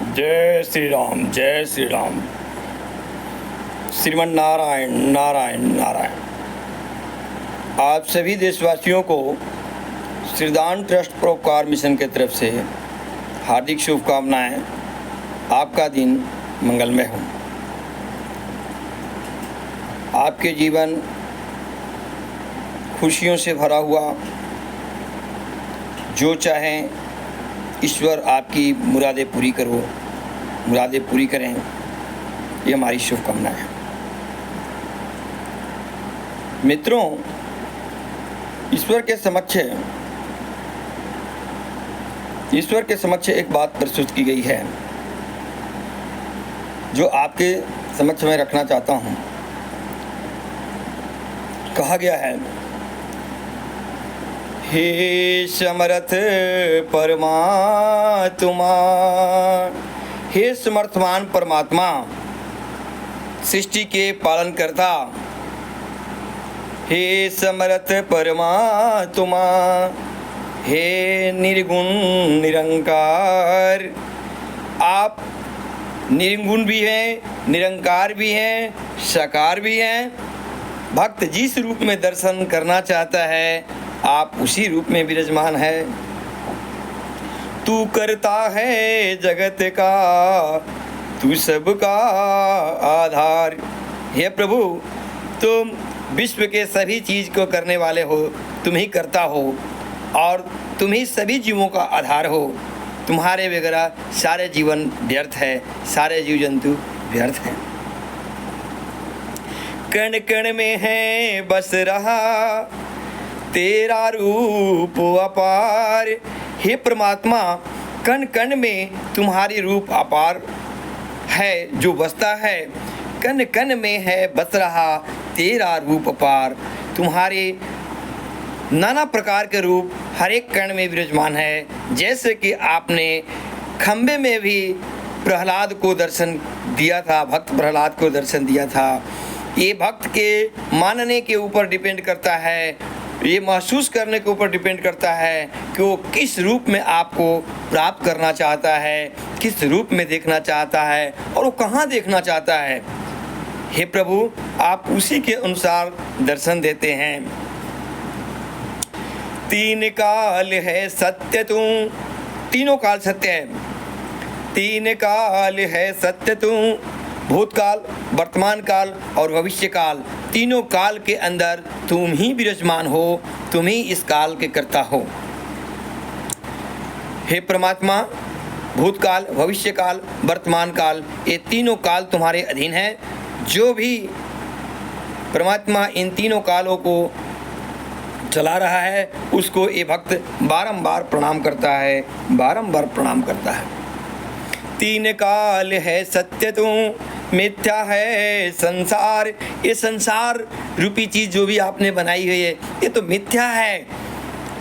जय श्री राम, जय श्री राम। श्रीमन नारायण नारायण नारायण। आप सभी देशवासियों को श्रीदान ट्रस्ट परोपकार मिशन के तरफ से हार्दिक शुभकामनाएं। आपका दिन मंगलमय हो। आपके जीवन खुशियों से भरा हुआ, जो चाहें ईश्वर आपकी मुरादें पूरी करें, ये हमारी शुभकामना है। मित्रों, ईश्वर के समक्ष एक बात प्रस्तुत की गई है जो आपके समक्ष मैं रखना चाहता हूँ। कहा गया है, हे समर्थ परमात्मा, हे समर्थवान परमात्मा, सृष्टि के पालन करता, हे समर्थ परमात्मा, हे निर्गुण निरंकार। आप निर्गुण भी हैं, निरंकार भी हैं, साकार भी हैं। भक्त जिस रूप में दर्शन करना चाहता है, आप उसी रूप में विराजमान है। तू करता है जगत का, तू सबका आधार। हे प्रभु, तुम विश्व के सभी चीज को करने वाले हो, तुम ही करता हो और तुम ही सभी जीवों का आधार हो। तुम्हारे वगैरह सारे जीवन व्यर्थ है, सारे जीव जंतु व्यर्थ हैं। कण कण में है बस रहा तेरा रूप अपार। हे परमात्मा, कण कण में तुम्हारी रूप अपार है जो बसता है। कण कण में है बस रहा तेरा रूप अपार। तुम्हारे नाना प्रकार के रूप हर एक कण में विराजमान है। जैसे कि आपने खंबे में भी प्रहलाद को दर्शन दिया था, भक्त प्रहलाद को दर्शन दिया था। ये भक्त के मानने के ऊपर डिपेंड करता है, ये महसूस करने के ऊपर डिपेंड करता है कि वो किस रूप में आपको प्राप्त करना चाहता है, किस रूप में देखना चाहता है और वो कहाँ देखना चाहता है। हे प्रभु, आप उसी के अनुसार दर्शन देते हैं। तीन काल है सत्य तू, तीनों काल सत्य है। तीन काल है सत्य तू, भूतकाल, वर्तमान काल और भविष्य काल। तीनों काल के अंदर तुम ही विराजमान हो, तुम ही इस काल के कर्ता हो। हे परमात्मा, भूतकाल, भविष्य काल, वर्तमान काल, ये तीनों काल तुम्हारे अधीन है। जो भी परमात्मा इन तीनों कालों को चला रहा है, उसको ये भक्त बारंबार प्रणाम करता है, बारंबार प्रणाम करता है। तीन काल है सत्य तू, मिथ्या है संसार। ये संसार रूपी चीज जो भी आपने बनाई हुई है, ये तो मिथ्या है।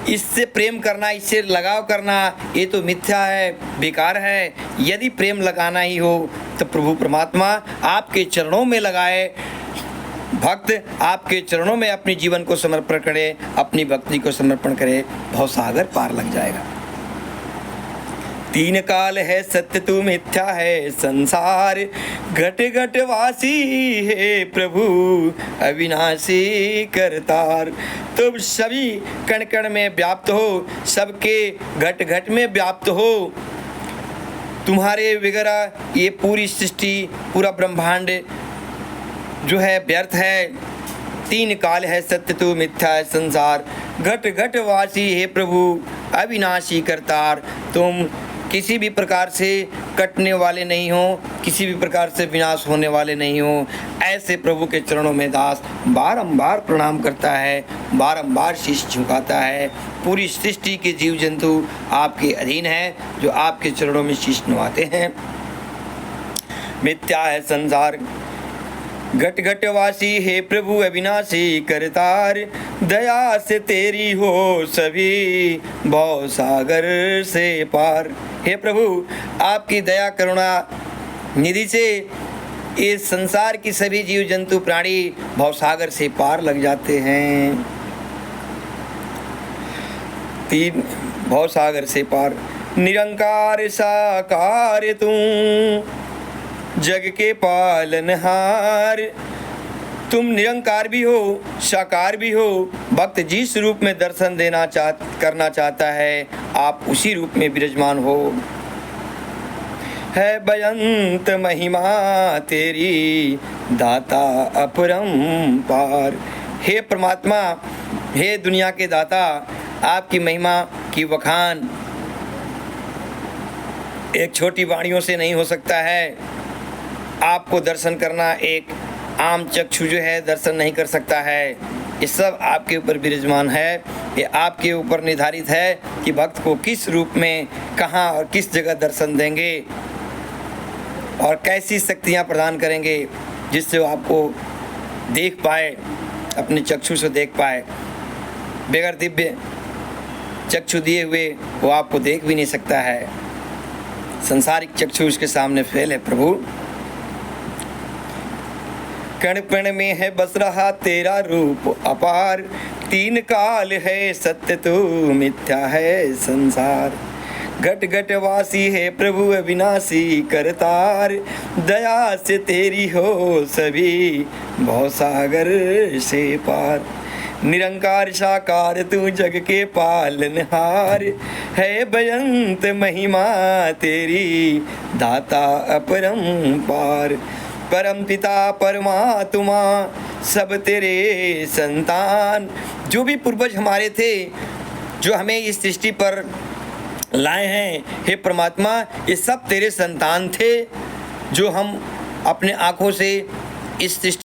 इससे प्रेम करना, इससे लगाव करना, ये तो मिथ्या है, बेकार है। यदि प्रेम लगाना ही हो तो प्रभु परमात्मा आपके चरणों में लगाए। भक्त आपके चरणों में अपने जीवन को समर्पण करे, अपनी भक्ति को समर्पण करे, भवसागर पार लग जाएगा। तीन काल है सत्य तू, मिथ्या है संसार। घट घट वासी है प्रभु, अविनाशी करतार। तुम सभी कण कण में व्याप्त हो, सबके घट घट में व्याप्त हो। तुम्हारे वगैरह ये पूरी सृष्टि, पूरा ब्रह्मांड जो है व्यर्थ है। तीन काल है सत्य तू, मिथ्या है संसार। घट घट वासी हे प्रभु, अविनाशी करतार। तुम किसी भी प्रकार से कटने वाले नहीं हो, किसी भी प्रकार से विनाश होने वाले नहीं हो। ऐसे प्रभु के चरणों में दास बारंबार प्रणाम करता है, बारंबार शीश झुकाता है। पूरी सृष्टि के जीव जंतु आपके अधीन हैं, जो आपके चरणों में शीश नवाते हैं। मिथ्या है संसार, घट घट वासी हे प्रभु, अविनाशी करतार। दया से तेरी हो सभी, भव सागर से पार। हे प्रभु, आपकी दया करुणा निधि से इस संसार की सभी जीव जंतु प्राणी भवसागर से पार लग जाते हैं। तीन भवसागर से पार। निरंकार साकार तू जग के पालनहार। तुम निरंकार भी हो, साकार भी हो। भक्त जिस रूप में दर्शन करना चाहता है, आप उसी रूप में विराजमान हो। है बेअंत महिमा तेरी दाता अपरंपार। हे परमात्मा, हे दुनिया के दाता, आपकी महिमा की बखान एक छोटी वाणियों से नहीं हो सकता है। आपको दर्शन करना एक आम चक्षु जो है दर्शन नहीं कर सकता है। ये सब आपके ऊपर विराजमान है। ये आपके ऊपर निर्धारित है कि भक्त को किस रूप में, कहाँ और किस जगह दर्शन देंगे और कैसी शक्तियाँ प्रदान करेंगे जिससे वो आपको देख पाए, अपने चक्षु से देख पाए। बगैर दिव्य चक्षु दिए हुए वो आपको देख भी नहीं सकता है। संसारिक चक्षु उसके सामने फेल है। प्रभु, कण कण में है बस रहा तेरा रूप अपार। तीन काल है सत्य तू मिथ्या है संसार। घट घट वासी है प्रभु अविनाशी करतार। दया से तेरी हो सभी भवसागर से पार। निरंकार साकार तू जग के पालनहार। है बेअंत महिमा तेरी दाता अपरंपार। परम पिता परमात्मा सब तेरे संतान। जो भी पूर्वज हमारे थे, जो हमें इस सृष्टि पर लाए हैं, हे परमात्मा, ये सब तेरे संतान थे, जो हम अपने आँखों से इस सृष्टि